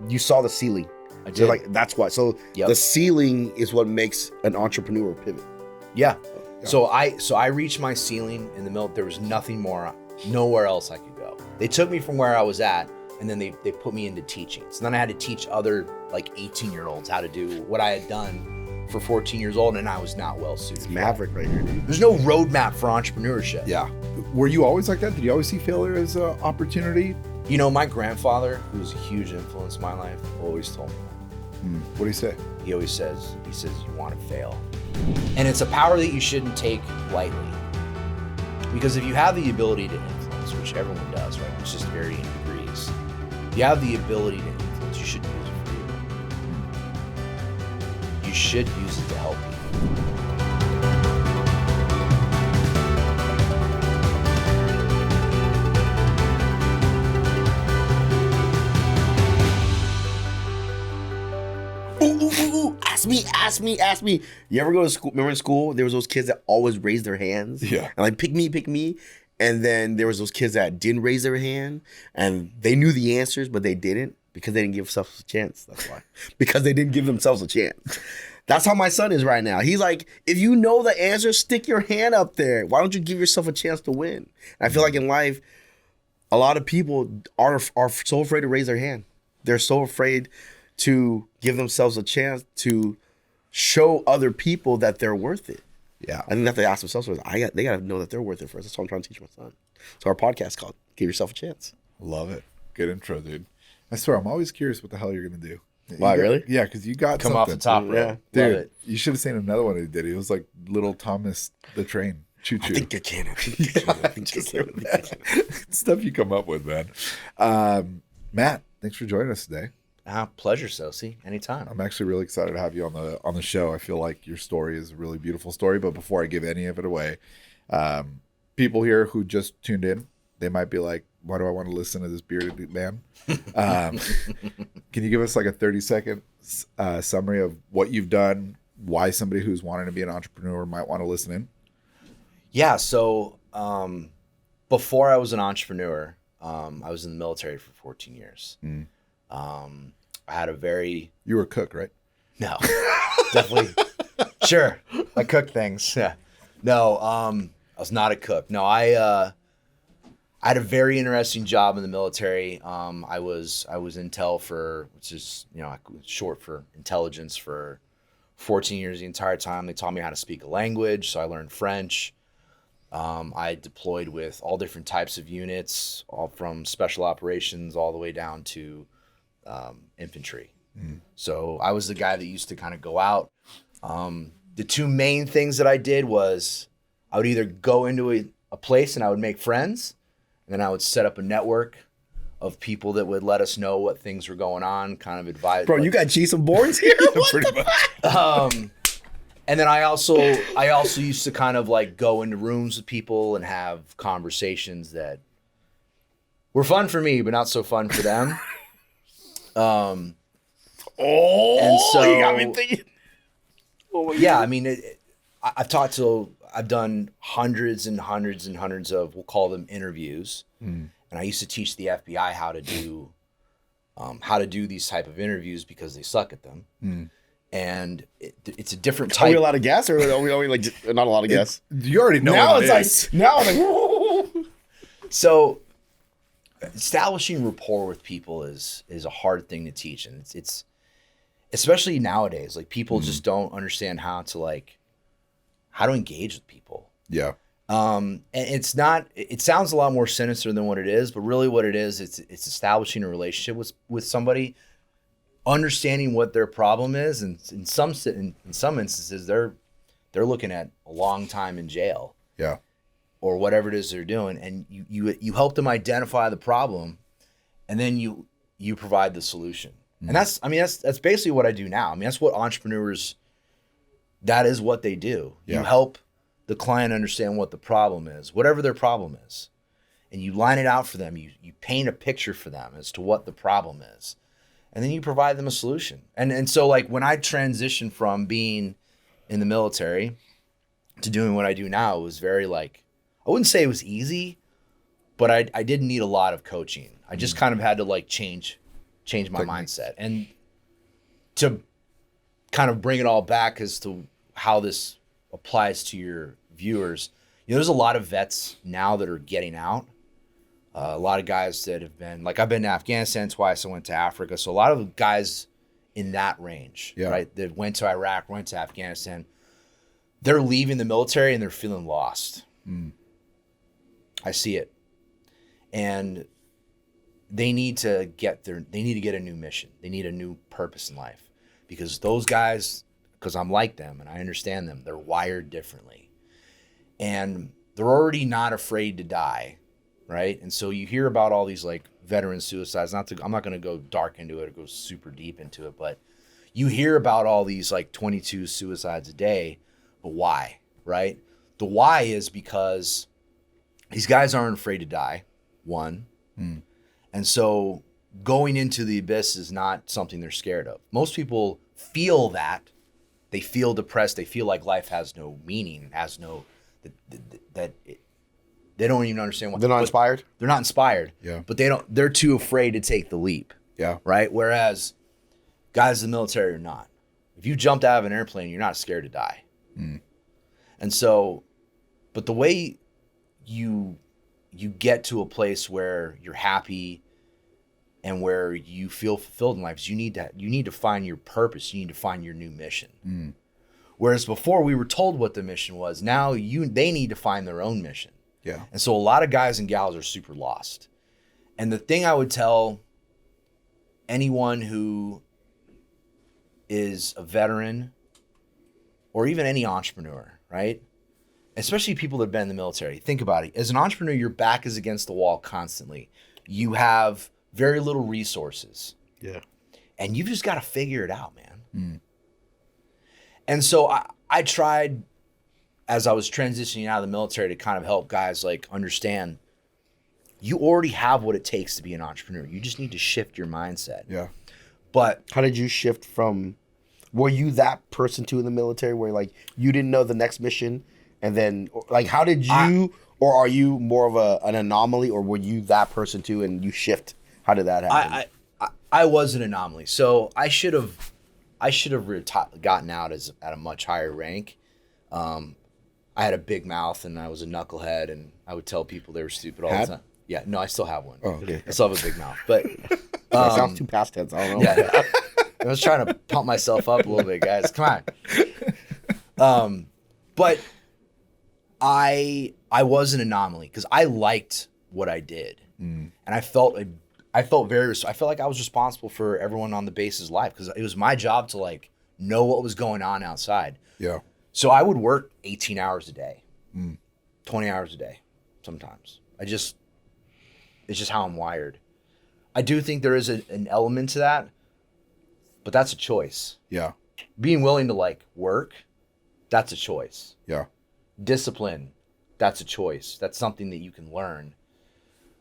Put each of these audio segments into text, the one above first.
you saw the ceiling. I did. So like that's why. So Yep. the ceiling is what makes an entrepreneur pivot. Yeah. So I reached my ceiling in the middle. There was nowhere else I could go. They took me from where I was at, and then they put me into teaching. So then I had to teach other like 18-year-olds how to do what I had done for 14 years old, and I was not well suited. It's Maverick right here, dude. There's no roadmap for entrepreneurship. Yeah. Were you always like that? Did you always see failure as an opportunity? You know, my grandfather, who was a huge influence in my life, always told me that. What do you say? He always says, you want to fail. And it's a power that you shouldn't take lightly. Because if you have the ability to influence, which everyone does, right? It's just varying degrees. If you have the ability to influence, you shouldn't use it for you. You should use it to help people. Ooh, ask me. You ever go to school? Remember in school, there was those kids that always raised their hands? Yeah. And like, pick me. And then there was those kids that didn't raise their hand, and they knew the answers, but they didn't because they didn't give themselves a chance. That's why. Because they didn't give themselves a chance. That's how my son is right now. He's like, if you know the answer, stick your hand up there. Why don't you give yourself a chance to win? And I feel like in life, a lot of people are so afraid to raise their hand. They're so afraid to give themselves a chance to show other people that they're worth it. Yeah. I think that they ask themselves, they got to know that they're worth it first. That's what I'm trying to teach my son. So our podcast is called Give Yourself a Chance. Love it. Good intro, dude. I swear, I'm always curious what the hell you're going to do. Why, really? Yeah, because you got Come something. off the top rope. Yeah. Dude, Love it. you should have seen another one he did. It was like Little Thomas the Train. Choo I choo. think you can. Stuff you come up with, man. Matt, thanks for joining us today. Pleasure, Sosi. Anytime. I'm actually really excited to have you on the show. I feel like your story is a really beautiful story. But before I give any of it away, people here who just tuned in, they might be like, why do I want to listen to this bearded man? Can you give us like a 30-second summary of what you've done, why somebody who's wanting to be an entrepreneur might want to listen in? Yeah, so before I was an entrepreneur, I was in the military for 14 years. I had a very... You were a cook, right? No, definitely. Sure, I cook things. Yeah. No, I was not a cook. No, I had a very interesting job in the military. I was intel for, which is, short for intelligence, for 14 years. The entire time they taught me how to speak a language, so I learned French. I deployed with all different types of units, all from special operations all the way down to infantry. So I was the guy that used to kind of go out. The two main things that I did was I would either go into a place and I would make friends, and then I would set up a network of people that would let us know what things were going on, kind of advise. Bro, you got Jason Bourne's here? Pretty much. And then I also used to kind of like go into rooms with people and have conversations that were fun for me, but not so fun for them. And so, you got me thinking. Yeah, I mean, I've done hundreds and hundreds and hundreds of, we'll call them interviews. And I used to teach the FBI how to do these type of interviews because they suck at them. And it's a different type. Are we allowed to guess, or are we like not a lot of guess? You already know Now what it's it like is. now it's like whoa. So establishing rapport with people is a hard thing to teach, and it's especially nowadays, like people just don't understand how to engage with people. Yeah. And it sounds a lot more sinister than what it is, but really what it is, it's establishing a relationship with somebody, understanding what their problem is, and in some instances they're looking at a long time in jail. Yeah. Or whatever it is they're doing, and you help them identify the problem, and then you provide the solution. And that's basically what I do now. I mean, that's what entrepreneurs, that is what they do. Yeah. You help the client understand what the problem is, whatever their problem is, and you line it out for them. You paint a picture for them as to what the problem is, and then you provide them a solution. And so like when I transitioned from being in the military to doing what I do now, it was very like, I wouldn't say it was easy, but I didn't need a lot of coaching. I just kind of had to like change change my mindset. And to kind of bring it all back as to how this applies to your viewers, there's a lot of vets now that are getting out. A lot of guys that have been, like, I've been to Afghanistan twice. I went to Africa. So a lot of guys in that range, right, that went to Iraq, went to Afghanistan, they're leaving the military and they're feeling lost. I see it. And they need to get a new mission. They need a new purpose in life, because those guys, because I'm like them and I understand them, they're wired differently. And they're already not afraid to die, right? And so you hear about all these like veteran suicides. I'm not going to go dark into it or go super deep into it, but you hear about all these like 22 suicides a day. But why, right? The why is because these guys aren't afraid to die, one. And so going into the abyss is not something they're scared of. Most people feel that. They feel depressed. They feel like life has no meaning, has no, they don't even understand what. They're not inspired? They're not inspired. Yeah. But they're too afraid to take the leap. Yeah. Right? Whereas guys in the military are not. If you jumped out of an airplane, you're not scared to die. And so, but the way you get to a place where you're happy and where you feel fulfilled in life is you need to find your purpose. You need to find your new mission. Whereas before we were told what the mission was, now they need to find their own mission. Yeah. And so a lot of guys and gals are super lost. And the thing I would tell anyone who is a veteran or even any entrepreneur, right? Especially people that have been in the military. Think about it. As an entrepreneur, your back is against the wall constantly. You have very little resources. Yeah. And you've just got to figure it out, man. And so I tried, as I was transitioning out of the military, to kind of help guys like understand you already have what it takes to be an entrepreneur. You just need to shift your mindset. Yeah. But how did you shift from, were you that person too in the military where like you didn't know the next mission? And then like, how did you, or are you more of an anomaly, or were you that person too and you shift? How did that happen? I was an anomaly. So I should have gotten out at a much higher rank. I had a big mouth and I was a knucklehead and I would tell people they were stupid all the time. Yeah, no, I still have one. Oh, okay. I still have a big mouth, but that sounds too past tense. I don't know. Yeah, I was trying to pump myself up a little bit, guys. Come on. But I was an anomaly because I liked what I did, and I felt like I was responsible for everyone on the base's life because it was my job to like know what was going on outside. Yeah. So I would work 18 hours a day, 20 hours a day, sometimes. It's just how I'm wired. I do think there is an element to that, but that's a choice. Yeah. Being willing to like work, that's a choice. Yeah. Discipline, that's a choice. That's something that you can learn.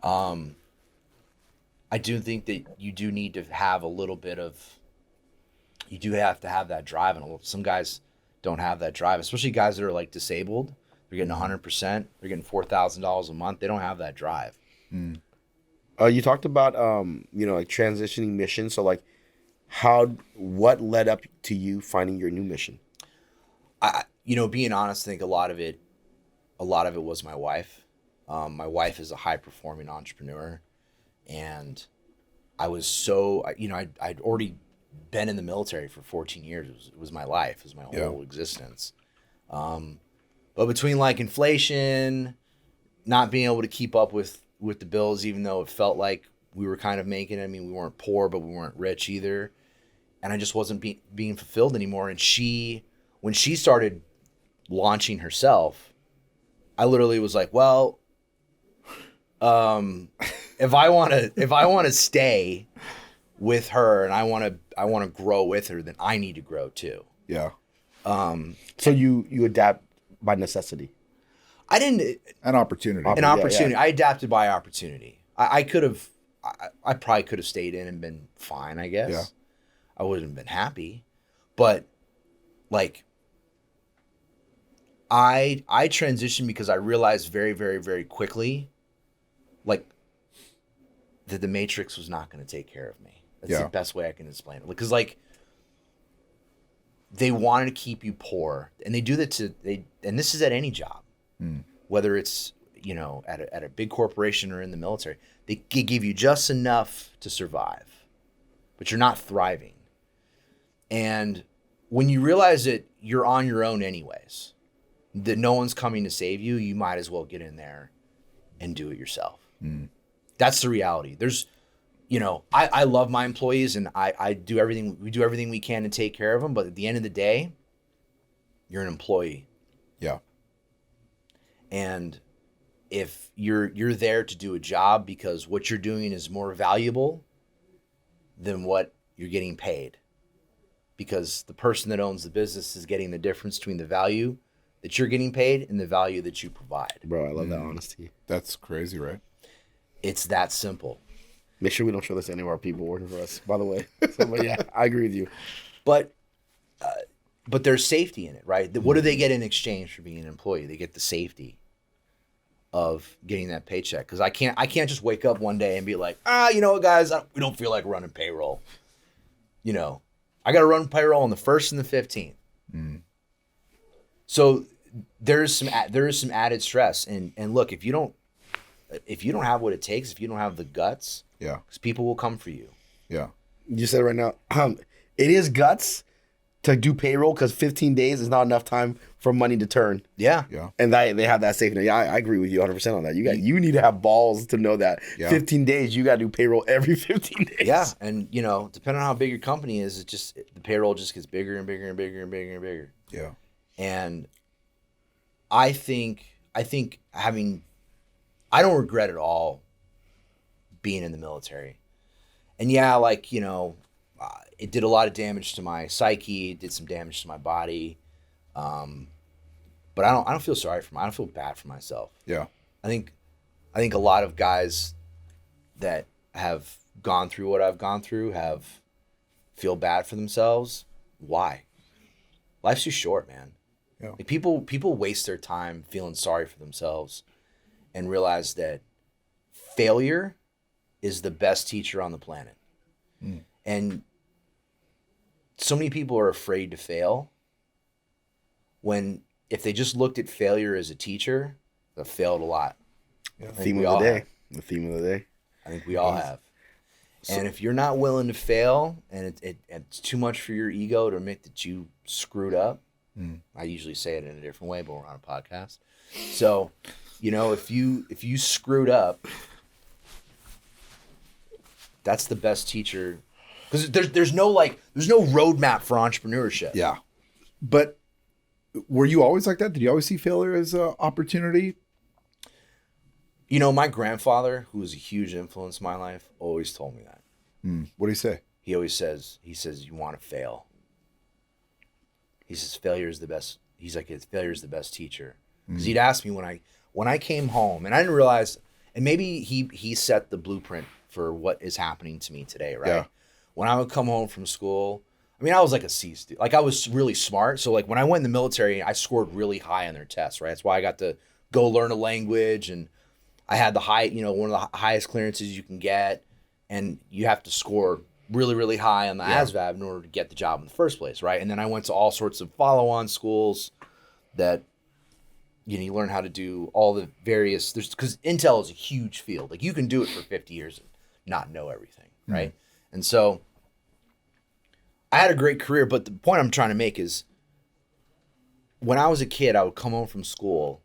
I do think that you do need to have a little bit of, you do have to have that drive. And some guys don't have that drive, especially guys that are like disabled. They're getting 100%. They're getting $4,000 a month. They don't have that drive. You talked about, like transitioning missions. So like what led up to you finding your new mission? Being honest, I think a lot of it was my wife. My wife is a high performing entrepreneur, and I was I'd already been in the military for 14 years. It was my life. It was my whole existence. But between like inflation, not being able to keep up with the bills, even though it felt like we were kind of making it. I mean, we weren't poor, but we weren't rich either. And I just wasn't being fulfilled anymore. And when she started launching herself, I literally was like, well, if I want to stay with her and I want to grow with her, then I need to grow too. Yeah. So you adapt by necessity. I didn't. An opportunity. An opportunity. Yeah. I adapted by opportunity. I probably could have stayed in and been fine, I guess. Yeah. I wouldn't have been happy. But like I transitioned because I realized very, very, very quickly like that the Matrix was not going to take care of me. That's the best way I can explain it. Because like they wanted to keep you poor, and they do that and this is at any job, whether it's, you know, at a big corporation or in the military, they give you just enough to survive, but you're not thriving. And when you realize that you're on your own anyways, that no one's coming to save you, you might as well get in there and do it yourself. That's the reality. There's, you know, I love my employees, and we do everything we can to take care of them. But at the end of the day, you're an employee. Yeah. And if you're there to do a job because what you're doing is more valuable than what you're getting paid, because the person that owns the business is getting the difference between the value that you're getting paid and the value that you provide. Bro, I love that honesty. That's crazy, right? It's that simple. Make sure we don't show this to any of our people working for us, by the way. So, but yeah, I agree with you. But there's safety in it, right? What do they get in exchange for being an employee? They get the safety of getting that paycheck. Because I can't just wake up one day and be like, you know what, guys, we don't feel like running payroll. You know, I got to run payroll on the 1st and the 15th. So there is some added stress. And look, if you don't have what it takes, if you don't have the guts, Yeah. because people will come for you. Yeah. You said it right now. It is guts to do payroll because 15 days is not enough time for money to turn. Yeah. Yeah. And they have that safety. Yeah, I agree with you 100% on that. You need to have balls to know that 15 days, you got to do payroll every 15 days. Yeah. And, you know, depending on how big your company is, the payroll just gets bigger and bigger and bigger and bigger and bigger. Yeah. And I think I don't regret at all being in the military. And yeah, like, you know, it did a lot of damage to my psyche, it did some damage to my body. But I don't feel sorry for I don't feel bad for myself. Yeah. I think a lot of guys that have gone through what I've gone through feel bad for themselves. Why? Life's too short, man. Yeah. Like people waste their time feeling sorry for themselves and realize that failure is the best teacher on the planet. And so many people are afraid to fail when if they just looked at failure as a teacher, they've failed a lot. Yeah. The theme of the day. I think we all have. And if you're not willing to fail and it's too much for your ego to admit that you screwed up, I usually say it in a different way, but we're on a podcast. So, you know, if you screwed up, that's the best teacher. Because there's no roadmap for entrepreneurship. Yeah. But were you always like that? Did you always see failure as an opportunity? You know, my grandfather, who was a huge influence in my life, always told me that. What do you say? He always says, you want to fail. He says, failure is the best. He's like, failure is the best teacher. Because he'd ask me when I came home, and I didn't realize, and maybe he set the blueprint for what is happening to me today, right? Yeah. When I would come home from school, I mean, I was like a C student. Like, I was really smart. So, like, when I went in the military, I scored really high on their tests, right? That's why I got to go learn a language, and I had one of the highest clearances you can get, and you have to score really, really high on the ASVAB in order to get the job in the first place, right? And then I went to all sorts of follow-on schools that, you know, you learn how to do all the various, because Intel is a huge field. Like, you can do it for 50 years and not know everything, right? And so I had a great career, but the point I'm trying to make is when I was a kid, I would come home from school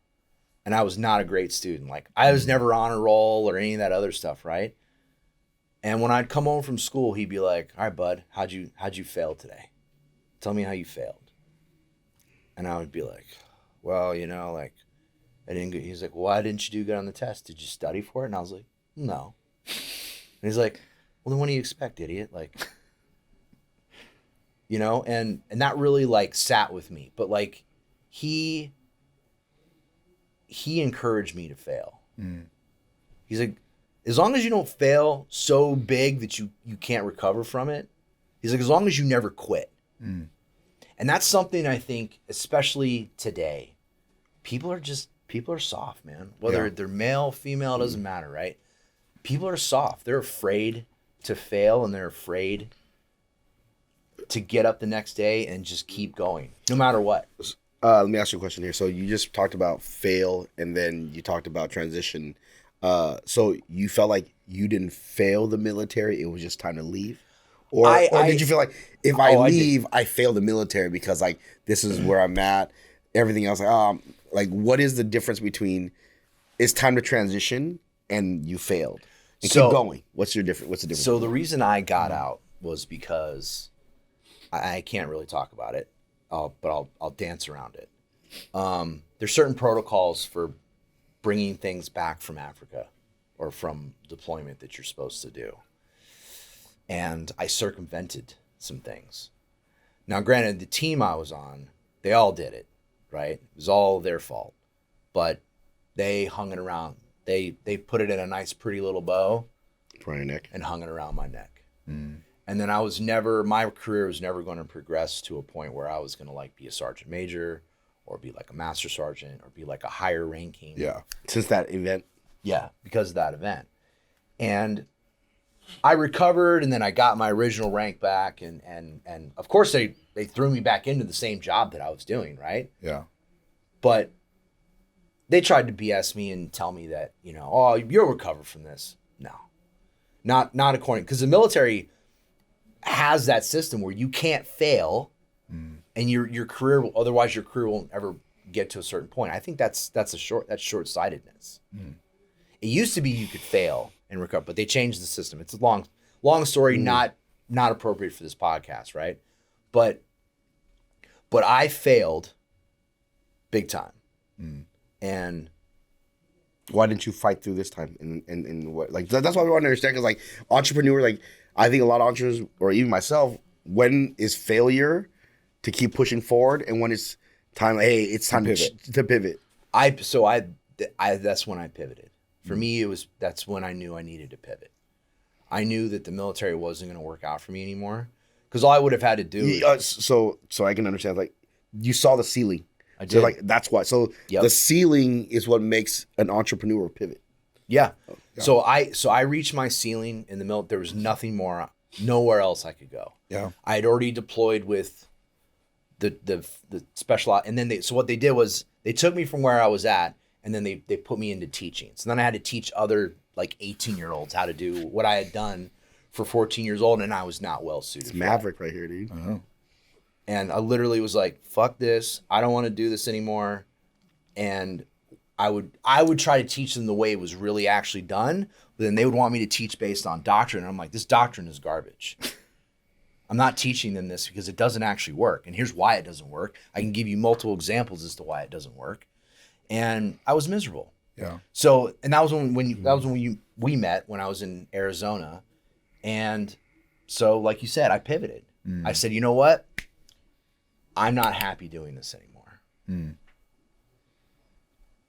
and I was not a great student. Like, I was never on a roll or any of that other stuff, right? And when I'd come home from school, he'd be like, all right, bud, how'd you fail today? Tell me how you failed. And I would be like, well, you know, like, I didn't get, he's like, well, why didn't you do good on the test? Did you study for it? And I was like, no. And he's like, well, then what do you expect, idiot? Like, you know, and that really like sat with me. But like, he encouraged me to fail. He's like, as long as you don't fail so big that you can't recover from it, he's like, as long as you never quit. And that's something I think, especially today, people are soft, man. Whether they're male, female, doesn't matter, right? People are soft. They're afraid to fail and they're afraid to get up the next day and just keep going, no matter what. Let me ask you a question here. So you just talked about fail, and then you talked about transition. So you felt like you didn't fail the military; it was just time to leave, or did you feel like if I leave, I fail the military because like this is where I'm at, everything else. Like what is the difference between it's time to transition and you failed and keep going? What's the difference? So the reason I got out was because I can't really talk about it. But I'll dance around it. There's certain protocols for bringing things back from Africa or from deployment that you're supposed to do. And I circumvented some things. Now, granted, the team I was on, they all did it, right? It was all their fault. But they hung it around. They put it in a nice, pretty little bow. Around your neck. And hung it around my neck. Mm. And then my career was never going to progress to a point where I was going to like be a sergeant major or be like a master sergeant or be like a higher ranking. Yeah. Since that event. Yeah, because of that event. And I recovered and then I got my original rank back. And of course they threw me back into the same job that I was doing, right? Yeah. But they tried to BS me and tell me that, oh, you'll recover from this. No, not according, because the military has that system where you can't fail and your career otherwise your career won't ever get to a certain point. I think that's short-sightedness. It used to be you could fail and recover, but they changed the system. It's a long story, not appropriate for this podcast, right? But I failed big time. And why didn't you fight through this time? And what, like, that's why we want to understand, because like entrepreneur, like I think a lot of entrepreneurs, or even myself, when is failure to keep pushing forward, and when it's time, hey, it's time to pivot. That's when I pivoted. For me, that's when I knew I needed to pivot. I knew that the military wasn't going to work out for me anymore, because all I would have had to do. So I can understand. Like, you saw the ceiling. I did. So like that's why. So the ceiling is what makes an entrepreneur pivot. Yeah. So I reached my ceiling in the military. There was nothing more, nowhere else I could go. Yeah. I had already deployed with the special, and then what they did was they took me from where I was at, and then they put me into teaching. So then I had to teach other like 18-year-olds how to do what I had done for 14 years old, and I was not well suited. It's Maverick right here, dude. Uh-huh. And I literally was like, fuck this. I don't want to do this anymore. And I would try to teach them the way it was really actually done, but then they would want me to teach based on doctrine. And I'm like, this doctrine is garbage. I'm not teaching them this because it doesn't actually work. And here's why it doesn't work. I can give you multiple examples as to why it doesn't work. And I was miserable. Yeah. So, and that was when we met when I was in Arizona. And so, like you said, I pivoted. I said, you know what? I'm not happy doing this anymore.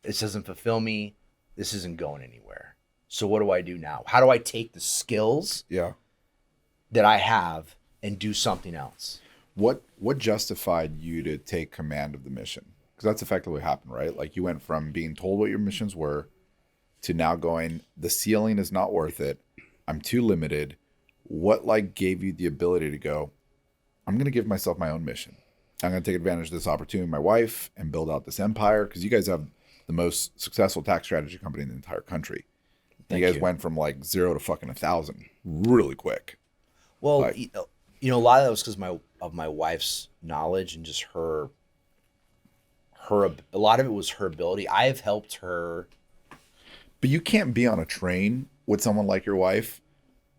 This doesn't fulfill me. This isn't going anywhere. So what do I do now? How do I take the skills that I have and do something else? What justified you to take command of the mission? Because that's effectively what happened, right? Like you went from being told what your missions were to now going, the ceiling is not worth it. I'm too limited. What like gave you the ability to go, I'm going to give myself my own mission. I'm going to take advantage of this opportunity with my wife and build out this empire, because you guys have the most successful tax strategy company in the entire country. You guys went from like 0 to fucking 1,000 really quick. Well, like, a lot of that was because of my wife's knowledge and just her. A lot of it was her ability. I have helped her. But you can't be on a train with someone like your wife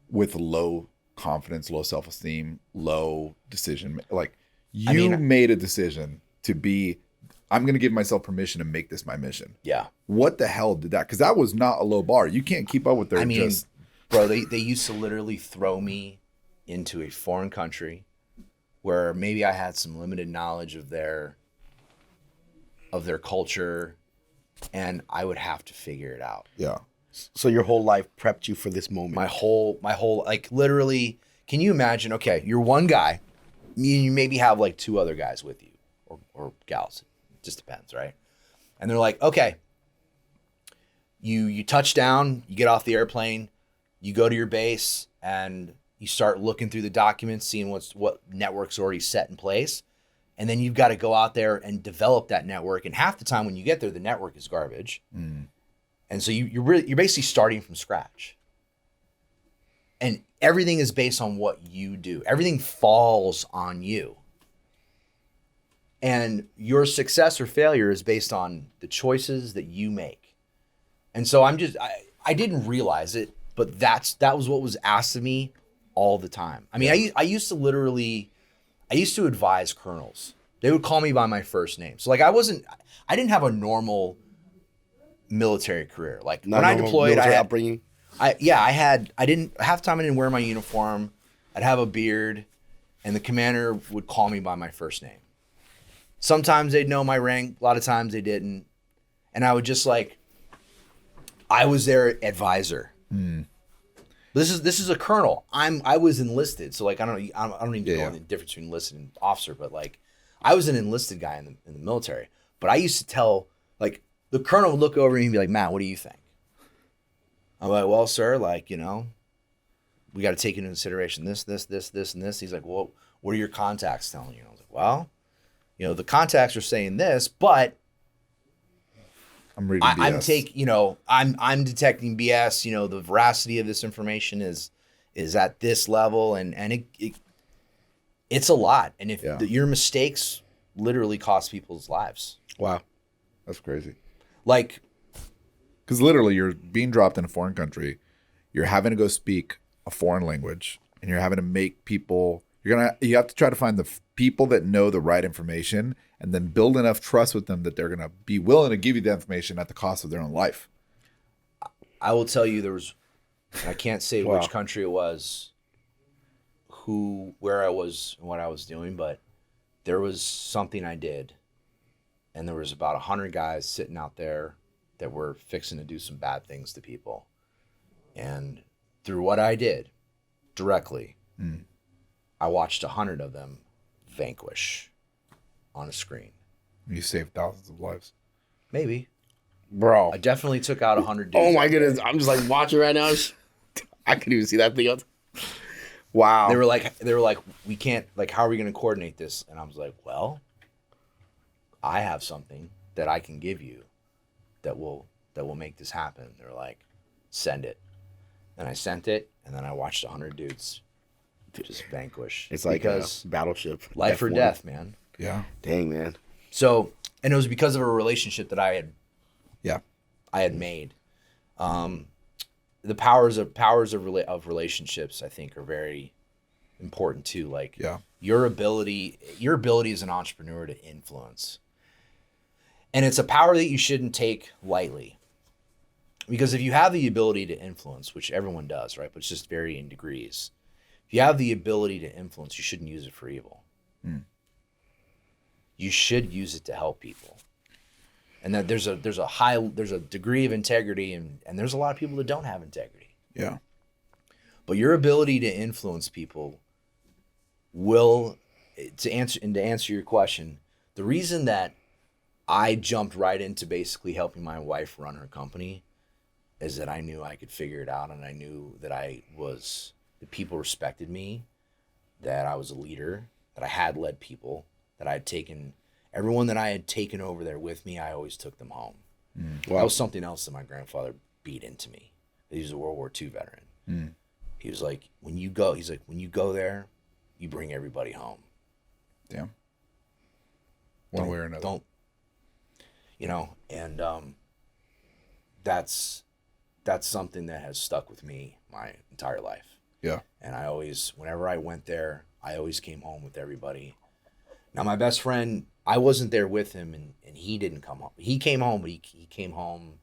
with low confidence, low self-esteem, low decision. Like you made a decision to be, I'm going to give myself permission to make this my mission. Yeah. What the hell did that? Because that was not a low bar. You can't keep up with their bro, they used to literally throw me into a foreign country where maybe I had some limited knowledge of their culture, and I would have to figure it out. Yeah. So your whole life prepped you for this moment. My whole like literally, can you imagine, okay, you're one guy, you maybe have like 2 other guys with you or gals. It just depends, right? And they're like, okay, you touch down, you get off the airplane, you go to your base and you start looking through the documents, seeing what network's already set in place. And then you've got to go out there and develop that network. And half the time when you get there, the network is garbage. And so you're basically starting from scratch. And everything is based on what you do. Everything falls on you. And your success or failure is based on the choices that you make. And so I didn't realize it, but that was what was asked of me all the time. I mean, I used to advise colonels. They would call me by my first name. So like I didn't have a normal military career. Like when I deployed, I had upbringing. half the time I didn't wear my uniform. I'd have a beard, and the commander would call me by my first name. Sometimes they'd know my rank. A lot of times they didn't. And I would just I was their advisor. This is a colonel. I was enlisted. So like, I don't need to know the difference between enlisted and officer, but like I was an enlisted guy in the military. But I used to tell, like, the colonel would look over me and be like, Matt, what do you think? I'm like, well, sir, like, we got to take into consideration this, and this. He's like, well, what are your contacts telling you? And I was like, well, the contacts are saying this, but I'm reading BS. I'm detecting BS. The veracity of this information is at this level, and it's a lot. And if your mistakes literally cost people's lives. Wow, that's crazy. Like, because literally you're being dropped in a foreign country, you're having to go speak a foreign language, and you're having to make people. You have to try to find the people that know the right information, and then build enough trust with them that they're gonna be willing to give you the information at the cost of their own life. I will tell you, I can't say which country it was, where I was, and what I was doing, but there was something I did, and there was about 100 guys sitting out there that were fixing to do some bad things to people, and through what I did directly. I watched 100 of them vanquish on a screen. You saved thousands of lives. Maybe. Bro. I definitely took out 100 dudes. Oh my goodness. I'm just like watching right now. I couldn't even see that thing. Wow. They were like, we can't, like, how are we going to coordinate this? And I was like, well, I have something that I can give you that will make this happen. They were like, send it. And I sent it, and then I watched 100 dudes just vanquish. It's like a battleship. Life or death, man. Yeah. Dang, man. So, and it was because of a relationship that I had made. The powers of relationships, I think, are very important too. Like your ability as an entrepreneur to influence. And it's a power that you shouldn't take lightly. Because if you have the ability to influence, which everyone does, right? But it's just varying degrees. If you have the ability to influence, you shouldn't use it for evil. You should use it to help people. And that there's a degree of integrity, and there's a lot of people that don't have integrity. Yeah. But your ability to influence people to answer your question, the reason that I jumped right into basically helping my wife run her company is that I knew I could figure it out, and I knew that that people respected me, that I was a leader, that I had led people, that I had taken everyone that I had taken over there with me. I always took them home. Wow. That was something else that my grandfather beat into me. He was a World War II veteran. He was like, when you go there, you bring everybody home. Damn. One way or another. And that's something that has stuck with me my entire life. Yeah. And whenever I went there, I always came home with everybody. Now, my best friend, I wasn't there with him, and he didn't come home. He came home, but he came home,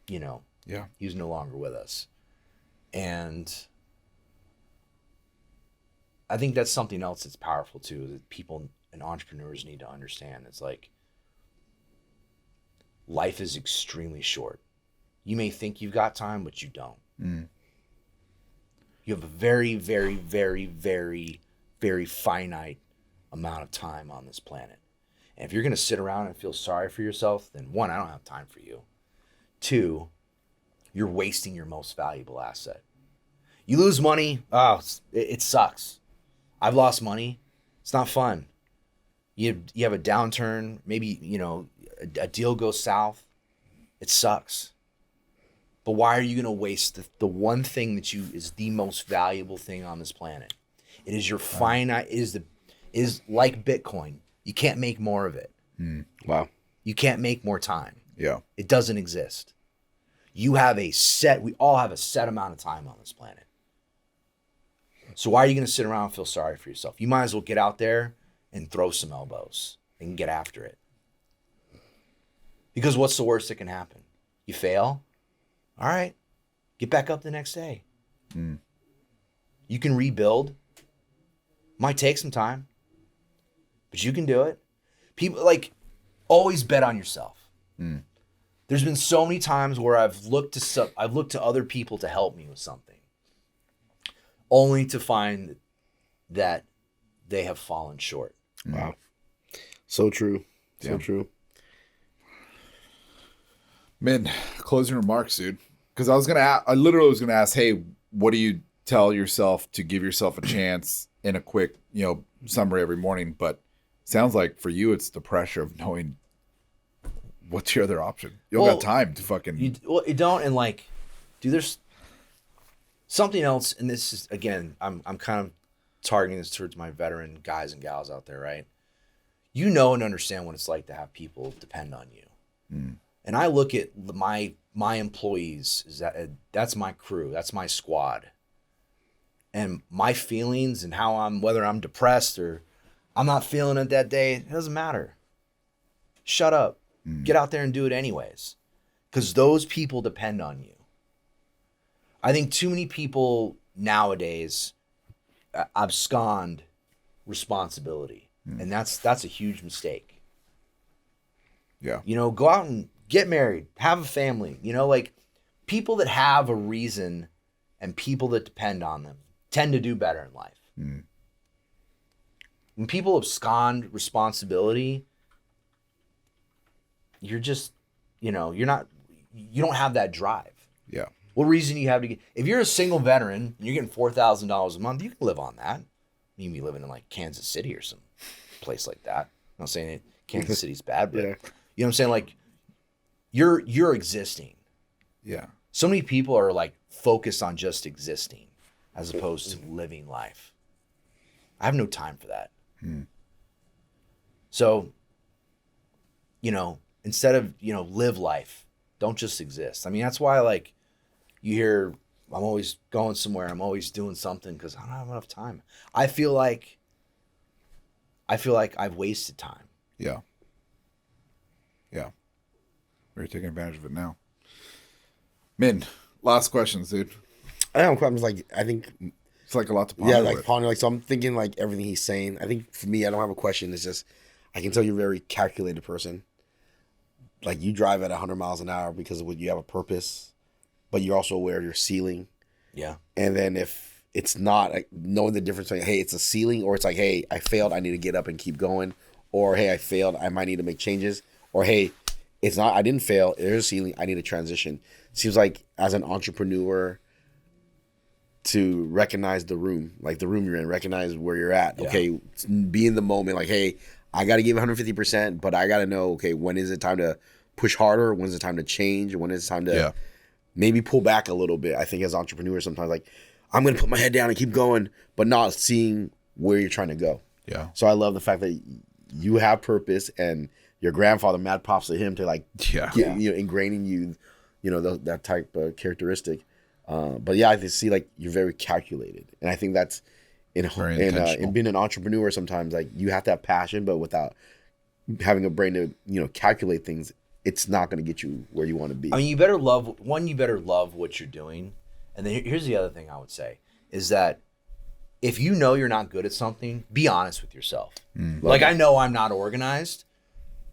he was no longer with us. And I think that's something else that's powerful too, that people and entrepreneurs need to understand. It's like, life is extremely short. You may think you've got time, but you don't. You have a very, very, very, very, very finite amount of time on this planet. And if you're going to sit around and feel sorry for yourself, then one, I don't have time for you. Two, you're wasting your most valuable asset. You lose money. Oh, it sucks. I've lost money. It's not fun. You have a downturn. Maybe, a deal goes south. It sucks. But why are you going to waste the one thing that is the most valuable thing on this planet? It is your finite, is like Bitcoin. You can't make more of it. Wow. You can't make more time. Yeah. It doesn't exist. We all have a set amount of time on this planet. So why are you going to sit around and feel sorry for yourself? You might as well get out there and throw some elbows and get after it. Because what's the worst that can happen? You fail? All right. Get back up the next day. You can rebuild. Might take some time, but you can do it. People always bet on yourself. There's been so many times where I've looked to other people to help me with something, only to find that they have fallen short. Wow. So true. So true. Min, closing remarks, dude. Because I literally was gonna ask, hey, what do you tell yourself to give yourself a chance in a quick, summary every morning? But sounds like for you, it's the pressure of knowing what's your other option. You don't got time to fucking. You don't, and dude, there's something else, and this is again, I'm kind of targeting this towards my veteran guys and gals out there, right? You know and understand what it's like to have people depend on you. And I look at my employees, that's my crew, that's my squad. And my feelings and whether I'm depressed or I'm not feeling it that day, it doesn't matter. Shut up. Get out there and do it anyways. Because those people depend on you. I think too many people nowadays abscond responsibility. And that's a huge mistake. Yeah. Go out and get married, have a family. People that have a reason and people that depend on them tend to do better in life. When people abscond responsibility, you're just, you don't have that drive. Yeah. What reason do you have to get? If you're a single veteran and you're getting $4,000 a month, you can live on that. You can be living in Kansas City or some place like that. I'm not saying Kansas City's bad, but you know what I'm saying? You're existing. Yeah. So many people are focused on just existing as opposed to living life. I have no time for that. So, instead of, live life, don't just exist. I mean, that's why you hear I'm always going somewhere. I'm always doing something because I don't have enough time. I feel like I've wasted time. Yeah. Yeah. We're taking advantage of it now. Min, last questions, dude. I don't know. I think it's a lot to ponder. Yeah, ponder. So I'm thinking everything he's saying. I think for me, I don't have a question. It's just I can tell you're a very calculated person. You drive at 100 miles an hour because you have a purpose, but you're also aware of your ceiling. Yeah. And then if it's not, knowing the difference between, hey, it's a ceiling, or it's hey, I failed, I need to get up and keep going, or hey, I failed, I might need to make changes, or hey, it's not, I didn't fail, there's a ceiling, I need to transition. Seems like as an entrepreneur, to recognize the room, the room you're in, recognize where you're at. Yeah. Okay, be in the moment. Hey, I got to give 150%, but I got to know, okay, when is it time to push harder? When is it time to change? Or when is it time to maybe pull back a little bit? I think as entrepreneurs, sometimes I'm going to put my head down and keep going, but not seeing where you're trying to go. Yeah. So I love the fact that you have purpose, and your grandfather, mad props to him to ingraining you, that type of characteristic. But yeah, I just see you're very calculated, and I think that's in being an entrepreneur. Sometimes you have to have passion, but without having a brain to calculate things, it's not going to get you where you want to be. I mean, you better love what you're doing, and then here's the other thing I would say is that if you know you're not good at something, be honest with yourself. I know I'm not organized.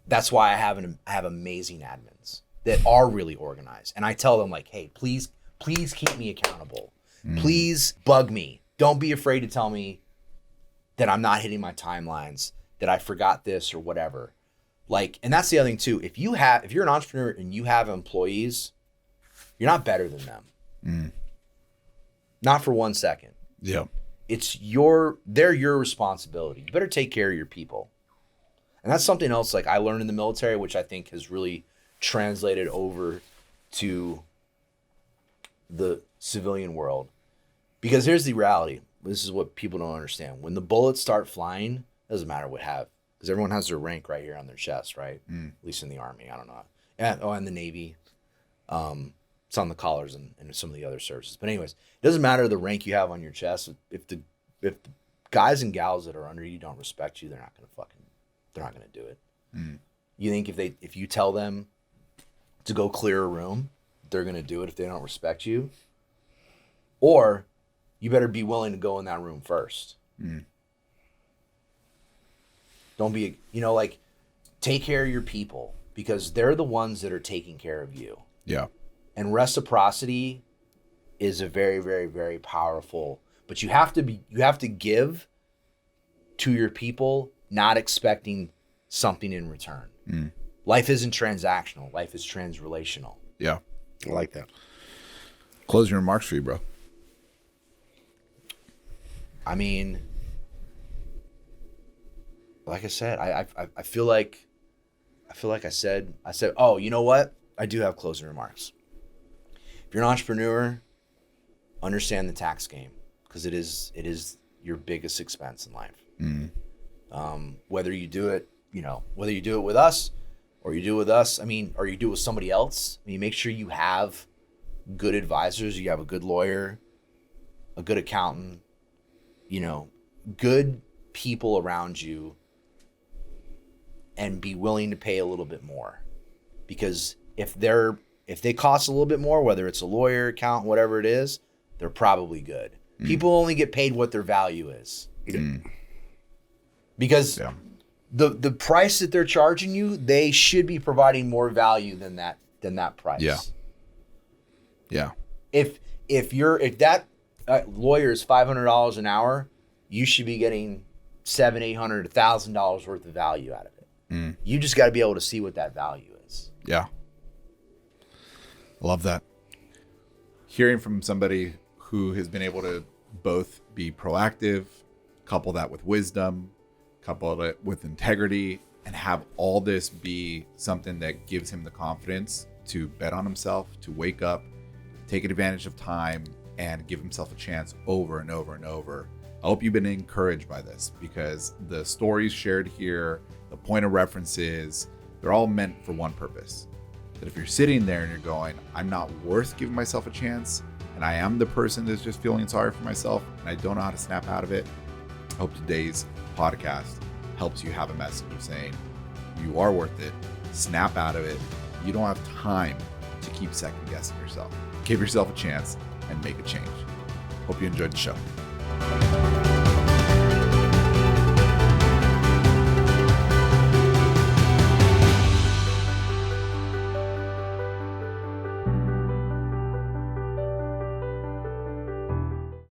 That's why I have amazing admins that are really organized, and I tell them hey, please keep me accountable. Please bug me. Don't be afraid to tell me that I'm not hitting my timelines, that I forgot this or whatever. And that's the other thing too. If you're an entrepreneur and you have employees, you're not better than them. Not for 1 second. Yeah. They're your responsibility. You better take care of your people. And that's something else like I learned in the military, which I think has really translated over to the civilian world. Because here's the reality. This is what people don't understand. When the bullets start flying, it doesn't matter what have, because everyone has their rank right here on their chest, right? At least in the Army, I don't know. And the Navy. It's on the collars and some of the other services. But anyways, it doesn't matter the rank you have on your chest. If the guys and gals that are under you don't respect you, they're not gonna do it. You think if you tell them to go clear a room, they're gonna do it if they don't respect you? Or you better be willing to go in that room first. Don't be, like, take care of your people, because they're the ones that are taking care of you. Yeah. And reciprocity is a very, very, very powerful, but you have to give to your people, not expecting something in return. Life isn't transactional. Life is transrelational. Yeah. I like that. Closing remarks for you, bro. I mean, like I said, I feel like I said, oh, you know what? I do have closing remarks. If you're an entrepreneur, understand the tax game, because it is your biggest expense in life. Whether you do it with us, or you do it with us, or you do it with somebody else. Make sure you have good advisors. You have a good lawyer, a good accountant, good people around you, and be willing to pay a little bit more, because if they cost a little bit more, whether it's a lawyer, accountant, whatever it is, they're probably good. People only get paid what their value is. Because the price that they're charging you, they should be providing more value than that price. Yeah. Yeah. If that lawyer is $500 an hour, you should be getting $700, $800, $1,000 worth of value out of it. You just got to be able to see what that value is. Yeah. Love that. Hearing from somebody who has been able to both be proactive, couple that with wisdom, couple it with integrity, and have all this be something that gives him the confidence to bet on himself, to wake up, take advantage of time, and give himself a chance over and over and over. I hope you've been encouraged by this, because the stories shared here, the point of references, they're all meant for one purpose. That if you're sitting there and you're going, I'm not worth giving myself a chance, and I am the person that's just feeling sorry for myself, and I don't know how to snap out of it, I hope today's podcast helps you have a message of saying, you are worth it, snap out of it. You don't have time to keep second guessing yourself. Give yourself a chance and make a change. Hope you enjoyed the show.